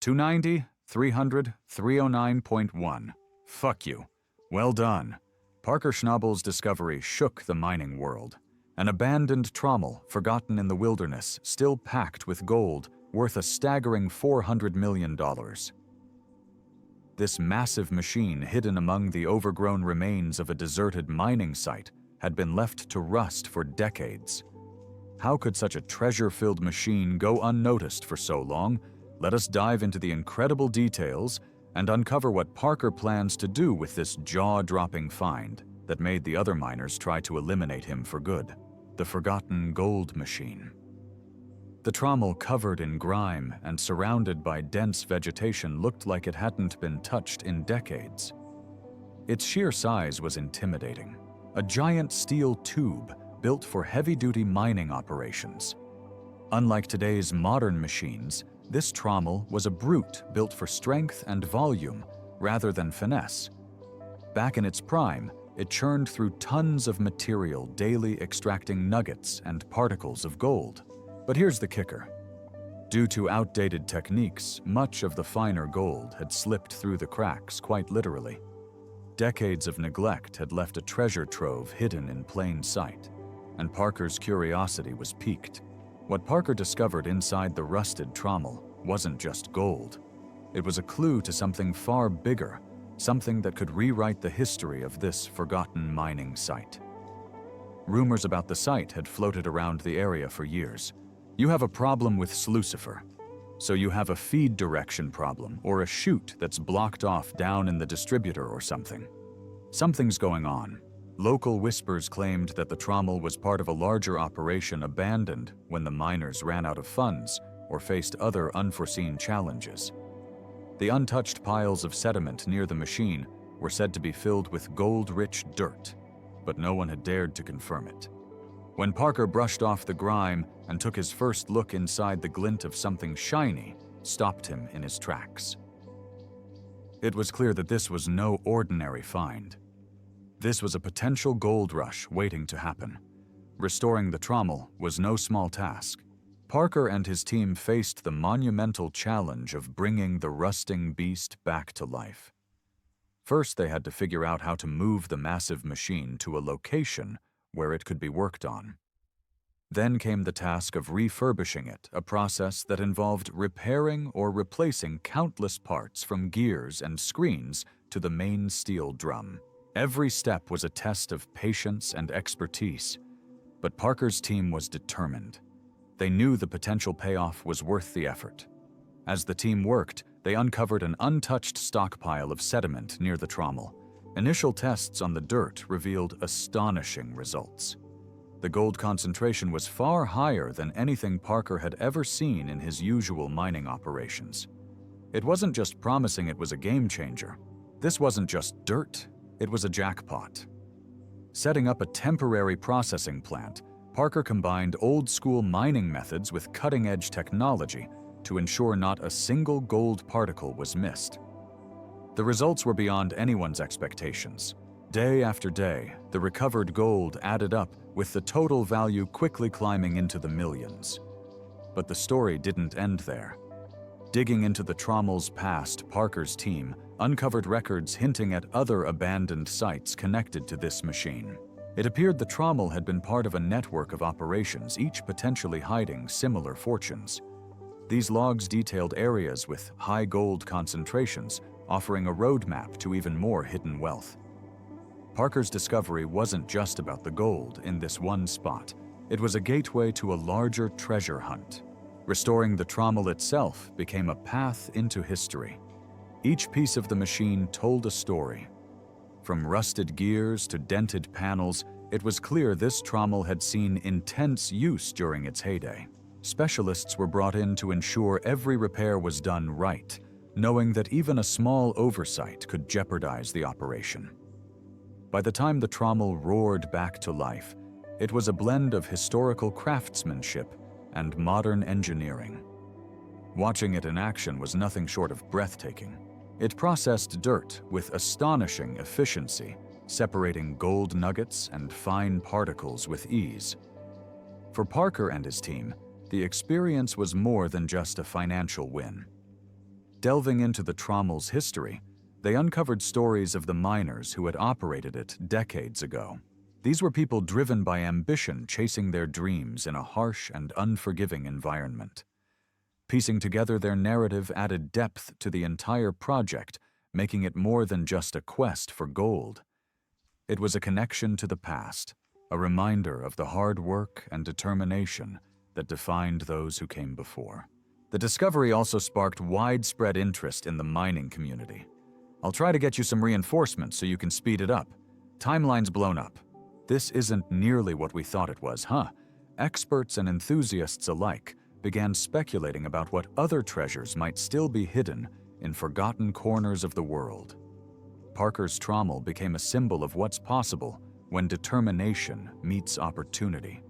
290, 300, 309.1. Fuck you. Well done. Parker Schnabel's discovery shook the mining world. An abandoned trommel, forgotten in the wilderness, still packed with gold, worth a staggering $400 million. This massive machine, hidden among the overgrown remains of a deserted mining site, had been left to rust for decades. How could such a treasure-filled machine go unnoticed for so long? Let us dive into the incredible details and uncover what Parker plans to do with this jaw-dropping find that made the other miners try to eliminate him for good: the forgotten gold machine. The trommel, covered in grime and surrounded by dense vegetation, looked like it hadn't been touched in decades. Its sheer size was intimidating, a giant steel tube built for heavy-duty mining operations. Unlike today's modern machines, this trommel was a brute built for strength and volume rather than finesse. Back in its prime, it churned through tons of material, daily extracting nuggets and particles of gold. But here's the kicker. Due to outdated techniques, much of the finer gold had slipped through the cracks, quite literally. Decades of neglect had left a treasure trove hidden in plain sight, and Parker's curiosity was piqued. What Parker discovered inside the rusted trommel wasn't just gold. It was a clue to something far bigger, something that could rewrite the history of this forgotten mining site. Rumors about the site had floated around the area for years. You have a problem with Slucifer, so you have a feed direction problem or a chute that's blocked off down in the distributor or something. Something's going on. Local whispers claimed that the trommel was part of a larger operation abandoned when the miners ran out of funds or faced other unforeseen challenges. The untouched piles of sediment near the machine were said to be filled with gold-rich dirt, but no one had dared to confirm it. When Parker brushed off the grime and took his first look inside, the glint of something shiny stopped him in his tracks. It was clear that this was no ordinary find. This was a potential gold rush waiting to happen. Restoring the trommel was no small task. Parker and his team faced the monumental challenge of bringing the rusting beast back to life. First, they had to figure out how to move the massive machine to a location where it could be worked on. Then came the task of refurbishing it, a process that involved repairing or replacing countless parts from gears and screens to the main steel drum. Every step was a test of patience and expertise, but Parker's team was determined. They knew the potential payoff was worth the effort. As the team worked, they uncovered an untouched stockpile of sediment near the trommel. Initial tests on the dirt revealed astonishing results. The gold concentration was far higher than anything Parker had ever seen in his usual mining operations. It wasn't just promising, it was a game changer. This wasn't just dirt, it was a jackpot. Setting up a temporary processing plant, Parker combined old-school mining methods with cutting-edge technology to ensure not a single gold particle was missed. The results were beyond anyone's expectations. Day after day, the recovered gold added up, with the total value quickly climbing into the millions. But the story didn't end there. Digging into the trommel's past, Parker's team uncovered records hinting at other abandoned sites connected to this machine. It appeared the trommel had been part of a network of operations, each potentially hiding similar fortunes. These logs detailed areas with high gold concentrations, offering a roadmap to even more hidden wealth. Parker's discovery wasn't just about the gold in this one spot. It was a gateway to a larger treasure hunt. Restoring the trommel itself became a path into history. Each piece of the machine told a story. From rusted gears to dented panels, it was clear this trommel had seen intense use during its heyday. Specialists were brought in to ensure every repair was done right, knowing that even a small oversight could jeopardize the operation. By the time the trommel roared back to life, it was a blend of historical craftsmanship and modern engineering. Watching it in action was nothing short of breathtaking. It processed dirt with astonishing efficiency, separating gold nuggets and fine particles with ease. For Parker and his team, the experience was more than just a financial win. Delving into the Trommel's history, they uncovered stories of the miners who had operated it decades ago. These were people driven by ambition, chasing their dreams in a harsh and unforgiving environment. Piecing together their narrative added depth to the entire project, making it more than just a quest for gold. It was a connection to the past, a reminder of the hard work and determination that defined those who came before. The discovery also sparked widespread interest in the mining community. I'll try to get you some reinforcements so you can speed it up. Timeline's blown up. This isn't nearly what we thought it was, huh? Experts and enthusiasts alike began speculating about what other treasures might still be hidden in forgotten corners of the world. Parker's Trommel became a symbol of what's possible when determination meets opportunity.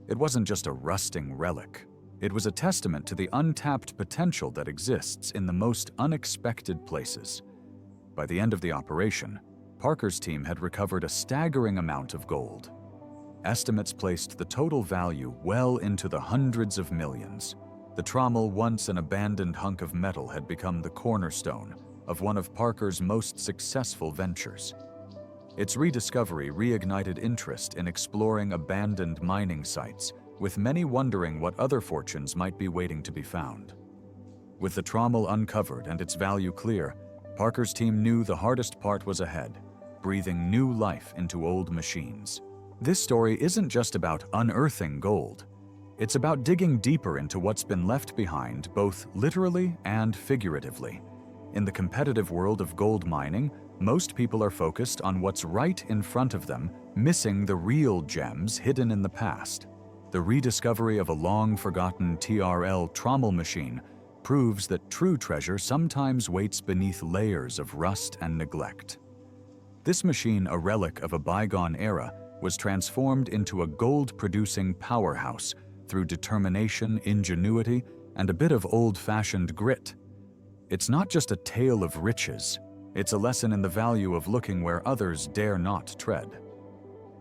It wasn't just a rusting relic. It was a testament to the untapped potential that exists in the most unexpected places. By the end of the operation, Parker's team had recovered a staggering amount of gold. Estimates placed the total value well into the hundreds of millions. The Trommel, once an abandoned hunk of metal, had become the cornerstone of one of Parker's most successful ventures. Its rediscovery reignited interest in exploring abandoned mining sites, with many wondering what other fortunes might be waiting to be found. With the Trommel uncovered and its value clear, Parker's team knew the hardest part was ahead, breathing new life into old machines. This story isn't just about unearthing gold. It's about digging deeper into what's been left behind, both literally and figuratively. In the competitive world of gold mining, most people are focused on what's right in front of them, missing the real gems hidden in the past. The rediscovery of a long-forgotten TRL Trommel machine proves that true treasure sometimes waits beneath layers of rust and neglect. This machine, a relic of a bygone era, was transformed into a gold-producing powerhouse through determination, ingenuity, and a bit of old-fashioned grit. It's not just a tale of riches, it's a lesson in the value of looking where others dare not tread.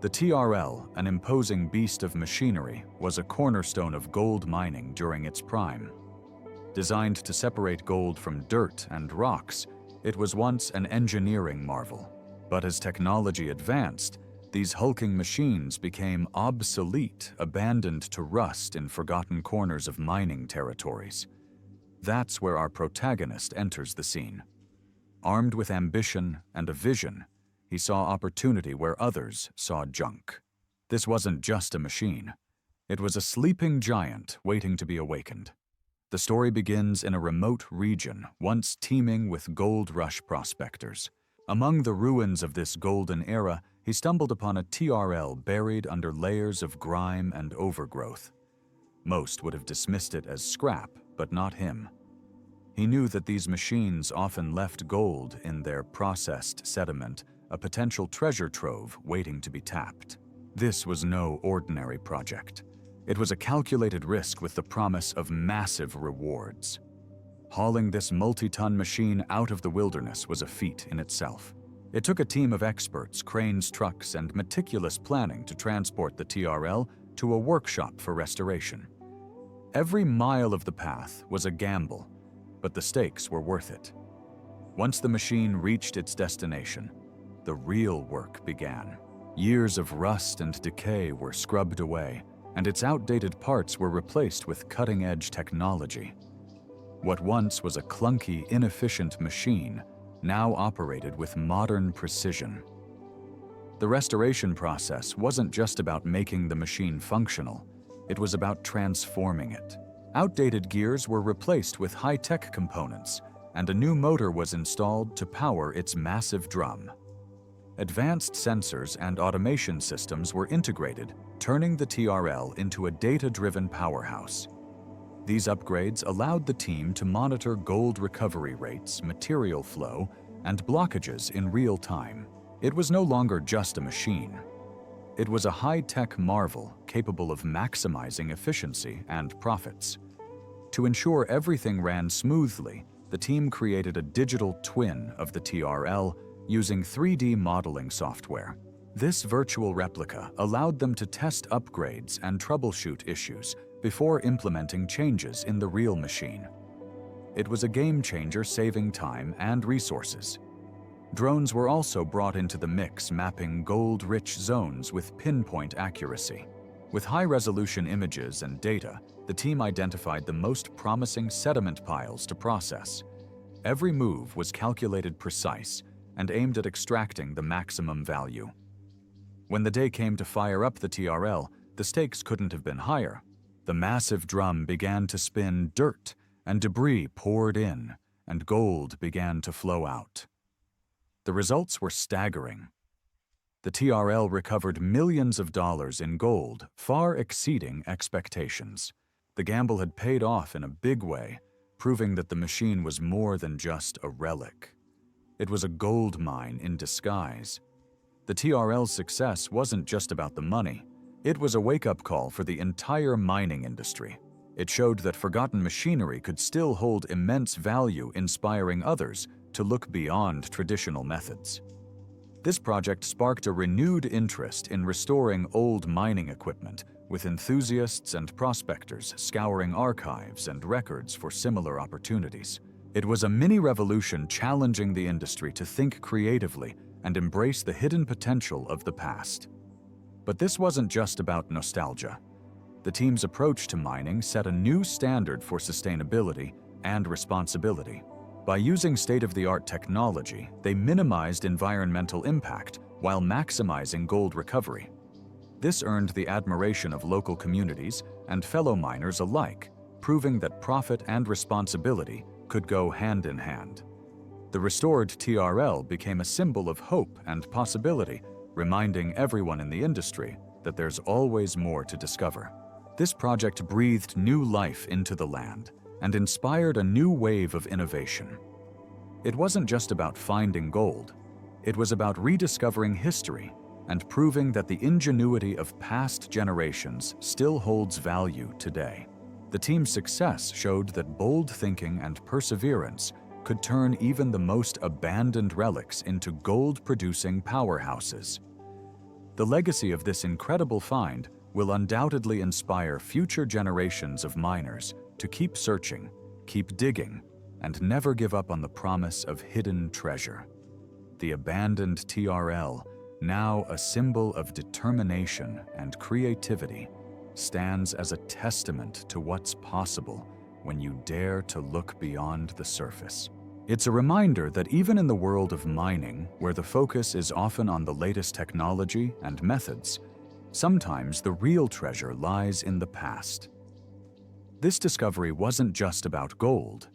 The TRL, an imposing beast of machinery, was a cornerstone of gold mining during its prime. Designed to separate gold from dirt and rocks, it was once an engineering marvel. But as technology advanced, these hulking machines became obsolete, abandoned to rust in forgotten corners of mining territories. That's where our protagonist enters the scene. Armed with ambition and a vision, he saw opportunity where others saw junk. This wasn't just a machine. It was a sleeping giant waiting to be awakened. The story begins in a remote region, once teeming with gold rush prospectors. Among the ruins of this golden era, he stumbled upon a TRL buried under layers of grime and overgrowth. Most would have dismissed it as scrap, but not him. He knew that these machines often left gold in their processed sediment, a potential treasure trove waiting to be tapped. This was no ordinary project. It was a calculated risk with the promise of massive rewards. Hauling this multi-ton machine out of the wilderness was a feat in itself. It took a team of experts, cranes, trucks, and meticulous planning to transport the TRL to a workshop for restoration. Every mile of the path was a gamble, but the stakes were worth it. Once the machine reached its destination, the real work began. Years of rust and decay were scrubbed away, and its outdated parts were replaced with cutting-edge technology. What once was a clunky, inefficient machine now operated with modern precision. The restoration process wasn't just about making the machine functional, it was about transforming it. Outdated gears were replaced with high-tech components, and a new motor was installed to power its massive drum. Advanced sensors and automation systems were integrated, turning the TRL into a data-driven powerhouse. These upgrades allowed the team to monitor gold recovery rates, material flow, and blockages in real time. It was no longer just a machine. It was a high-tech marvel capable of maximizing efficiency and profits. To ensure everything ran smoothly, the team created a digital twin of the TRL using 3D modeling software. This virtual replica allowed them to test upgrades and troubleshoot issues before implementing changes in the real machine. It was a game changer, saving time and resources. Drones were also brought into the mix, mapping gold-rich zones with pinpoint accuracy. With high-resolution images and data, the team identified the most promising sediment piles to process. Every move was calculated precise and aimed at extracting the maximum value. When the day came to fire up the TRL, the stakes couldn't have been higher. The massive drum began to spin, dirt and debris poured in, and gold began to flow out. The results were staggering. The TRL recovered millions of dollars in gold, far exceeding expectations. The gamble had paid off in a big way, proving that the machine was more than just a relic. It was a gold mine in disguise. The TRL's success wasn't just about the money. It was a wake-up call for the entire mining industry. It showed that forgotten machinery could still hold immense value, inspiring others to look beyond traditional methods. This project sparked a renewed interest in restoring old mining equipment, with enthusiasts and prospectors scouring archives and records for similar opportunities. It was a mini-revolution challenging the industry to think creatively and embrace the hidden potential of the past. But this wasn't just about nostalgia. The team's approach to mining set a new standard for sustainability and responsibility. By using state-of-the-art technology, they minimized environmental impact while maximizing gold recovery. This earned the admiration of local communities and fellow miners alike, proving that profit and responsibility could go hand in hand. The restored TRL became a symbol of hope and possibility, reminding everyone in the industry that there's always more to discover. This project breathed new life into the land and inspired a new wave of innovation. It wasn't just about finding gold. It was about rediscovering history and proving that the ingenuity of past generations still holds value today. The team's success showed that bold thinking and perseverance could turn even the most abandoned relics into gold-producing powerhouses. The legacy of this incredible find will undoubtedly inspire future generations of miners to keep searching, keep digging, and never give up on the promise of hidden treasure. The abandoned TRL, now a symbol of determination and creativity, stands as a testament to what's possible when you dare to look beyond the surface. It's a reminder that even in the world of mining, where the focus is often on the latest technology and methods, sometimes the real treasure lies in the past. This discovery wasn't just about gold.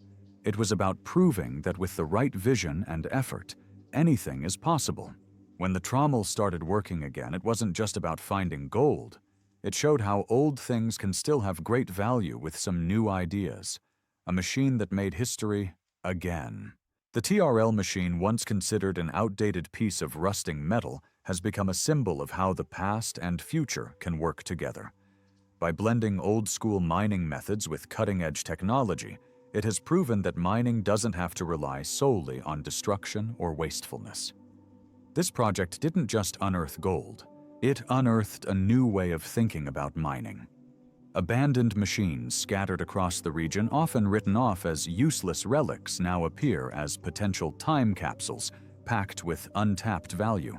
It was about proving that with the right vision and effort, anything is possible. When the Trommel started working again, it wasn't just about finding gold. It showed how old things can still have great value with some new ideas. A machine that made history again. The TRL machine, once considered an outdated piece of rusting metal, has become a symbol of how the past and future can work together. By blending old-school mining methods with cutting-edge technology, it has proven that mining doesn't have to rely solely on destruction or wastefulness. This project didn't just unearth gold. It unearthed a new way of thinking about mining. Abandoned machines scattered across the region, often written off as useless relics, now appear as potential time capsules packed with untapped value.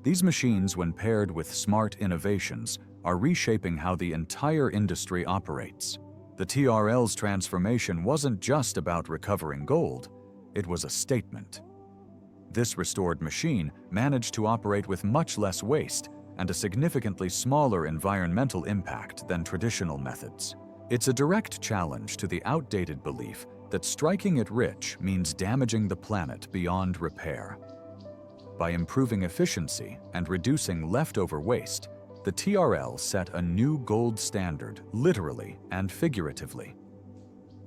These machines, when paired with smart innovations, are reshaping how the entire industry operates. The TRL's transformation wasn't just about recovering gold, it was a statement. This restored machine managed to operate with much less waste and a significantly smaller environmental impact than traditional methods. It's a direct challenge to the outdated belief that striking it rich means damaging the planet beyond repair. By improving efficiency and reducing leftover waste, the TRL set a new gold standard, literally and figuratively.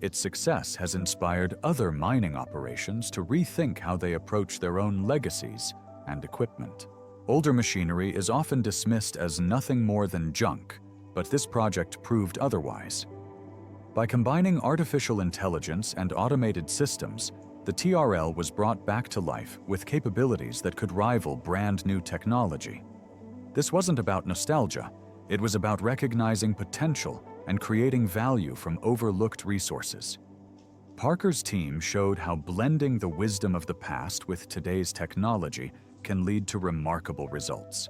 Its success has inspired other mining operations to rethink how they approach their own legacies and equipment. Older machinery is often dismissed as nothing more than junk, but this project proved otherwise. By combining artificial intelligence and automated systems, the TRL was brought back to life with capabilities that could rival brand-new technology. This wasn't about nostalgia, it was about recognizing potential and creating value from overlooked resources. Parker's team showed how blending the wisdom of the past with today's technology can lead to remarkable results.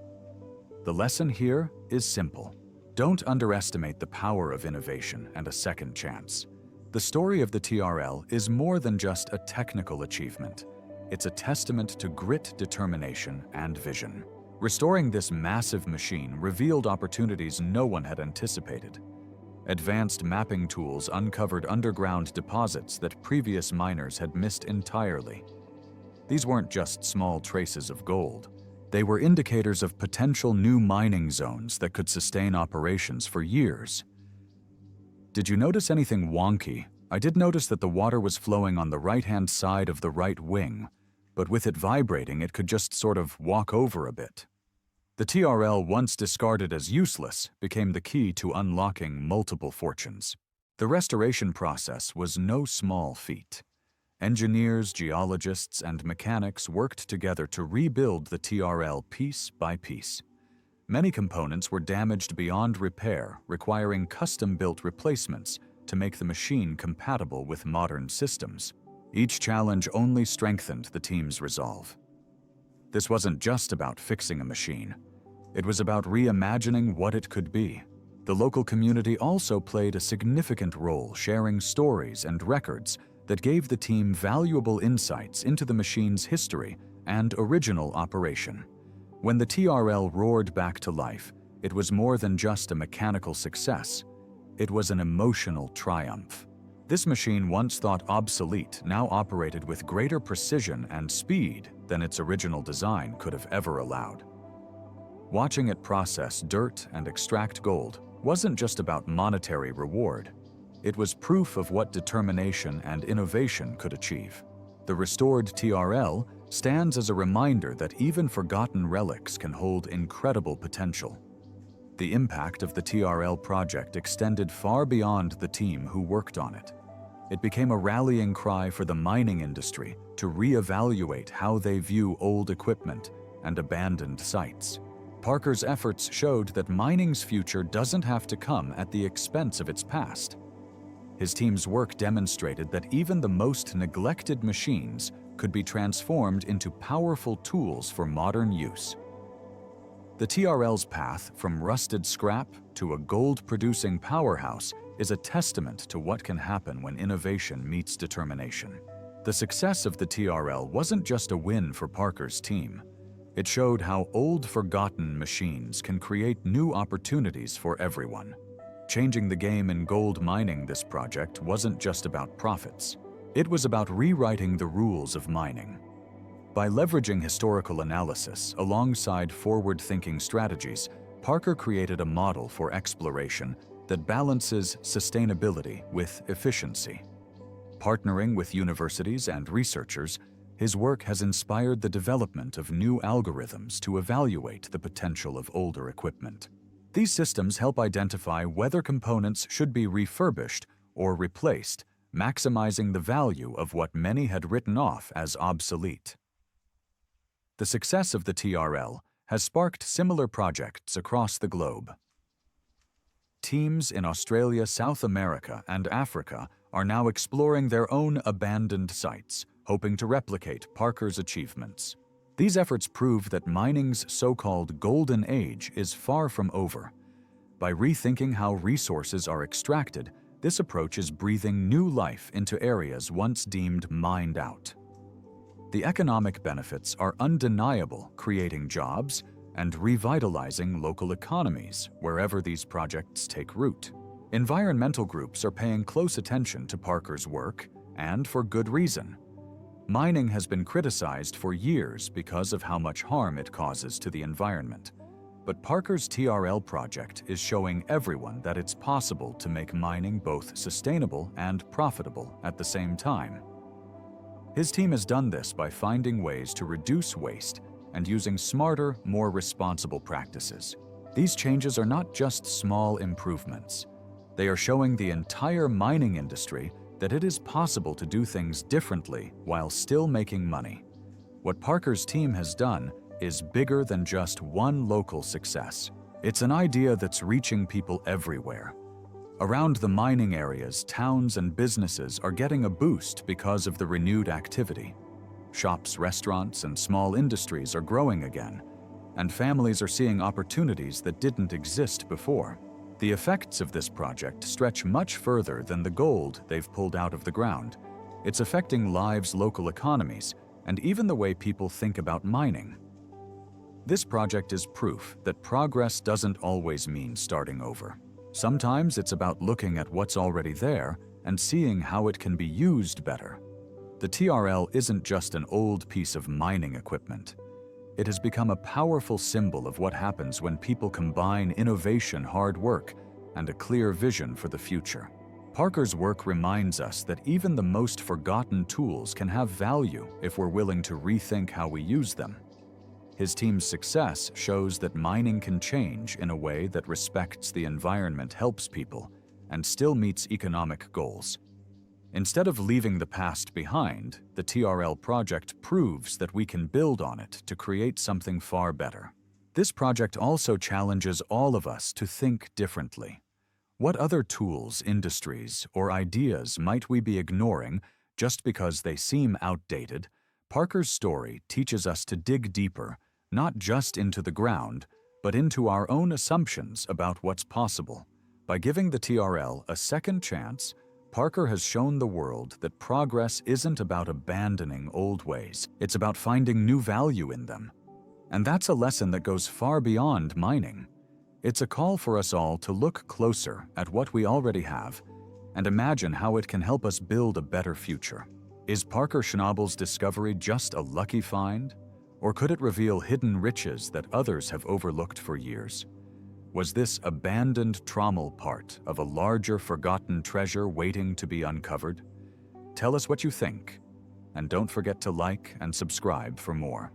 The lesson here is simple. Don't underestimate the power of innovation and a second chance. The story of the TRL is more than just a technical achievement. It's a testament to grit, determination, and vision. Restoring this massive machine revealed opportunities no one had anticipated. Advanced mapping tools uncovered underground deposits that previous miners had missed entirely. These weren't just small traces of gold. They were indicators of potential new mining zones that could sustain operations for years. Did you notice anything wonky? I did notice that the water was flowing on the right-hand side of the right wing, but with it vibrating, it could just sort of walk over a bit. The TRL, once discarded as useless, became the key to unlocking multiple fortunes. The restoration process was no small feat. Engineers, geologists, and mechanics worked together to rebuild the TRL piece by piece. Many components were damaged beyond repair, requiring custom-built replacements to make the machine compatible with modern systems. Each challenge only strengthened the team's resolve. This wasn't just about fixing a machine. It was about reimagining what it could be. The local community also played a significant role, sharing stories and records that gave the team valuable insights into the machine's history and original operation. When the TRL roared back to life, it was more than just a mechanical success. It was an emotional triumph. This machine, once thought obsolete, now operated with greater precision and speed than its original design could have ever allowed. Watching it process dirt and extract gold wasn't just about monetary reward. It was proof of what determination and innovation could achieve. The restored TRL stands as a reminder that even forgotten relics can hold incredible potential. The impact of the TRL project extended far beyond the team who worked on it. It became a rallying cry for the mining industry to reevaluate how they view old equipment and abandoned sites. Parker's efforts showed that mining's future doesn't have to come at the expense of its past. His team's work demonstrated that even the most neglected machines could be transformed into powerful tools for modern use. The TRL's path from rusted scrap to a gold-producing powerhouse is a testament to what can happen when innovation meets determination. The success of the TRL wasn't just a win for Parker's team. It showed how old, forgotten machines can create new opportunities for everyone. Changing the game in gold mining, this project wasn't just about profits. It was about rewriting the rules of mining. By leveraging historical analysis alongside forward-thinking strategies, Parker created a model for exploration that balances sustainability with efficiency. Partnering with universities and researchers, his work has inspired the development of new algorithms to evaluate the potential of older equipment. These systems help identify whether components should be refurbished or replaced, maximizing the value of what many had written off as obsolete. The success of the TRL has sparked similar projects across the globe. Teams in Australia, South America, and Africa are now exploring their own abandoned sites, hoping to replicate Parker's achievements. These efforts prove that mining's so-called golden age is far from over. By rethinking how resources are extracted, this approach is breathing new life into areas once deemed mined out. The economic benefits are undeniable, creating jobs and revitalizing local economies wherever these projects take root. Environmental groups are paying close attention to Parker's work, and for good reason. Mining has been criticized for years because of how much harm it causes to the environment. But Parker's TRL project is showing everyone that it's possible to make mining both sustainable and profitable at the same time. His team has done this by finding ways to reduce waste and using smarter, more responsible practices. These changes are not just small improvements. They are showing the entire mining industry that it is possible to do things differently while still making money. What Parker's team has done is bigger than just one local success. It's an idea that's reaching people everywhere. Around the mining areas, towns and businesses are getting a boost because of the renewed activity. Shops, restaurants, and small industries are growing again, and families are seeing opportunities that didn't exist before. The effects of this project stretch much further than the gold they've pulled out of the ground. It's affecting lives, local economies, and even the way people think about mining. This project is proof that progress doesn't always mean starting over. Sometimes it's about looking at what's already there and seeing how it can be used better. The TRL isn't just an old piece of mining equipment. It has become a powerful symbol of what happens when people combine innovation, hard work, and a clear vision for the future. Parker's work reminds us that even the most forgotten tools can have value if we're willing to rethink how we use them. His team's success shows that mining can change in a way that respects the environment, helps people, and still meets economic goals. Instead of leaving the past behind, the TRL project proves that we can build on it to create something far better. This project also challenges all of us to think differently. What other tools, industries, or ideas might we be ignoring just because they seem outdated? Parker's story teaches us to dig deeper, not just into the ground, but into our own assumptions about what's possible. By giving the TRL a second chance, Parker has shown the world that progress isn't about abandoning old ways, it's about finding new value in them. And that's a lesson that goes far beyond mining. It's a call for us all to look closer at what we already have and imagine how it can help us build a better future. Is Parker Schnabel's discovery just a lucky find? Or could it reveal hidden riches that others have overlooked for years? Was this abandoned trommel part of a larger forgotten treasure waiting to be uncovered? Tell us what you think, and don't forget to like and subscribe for more.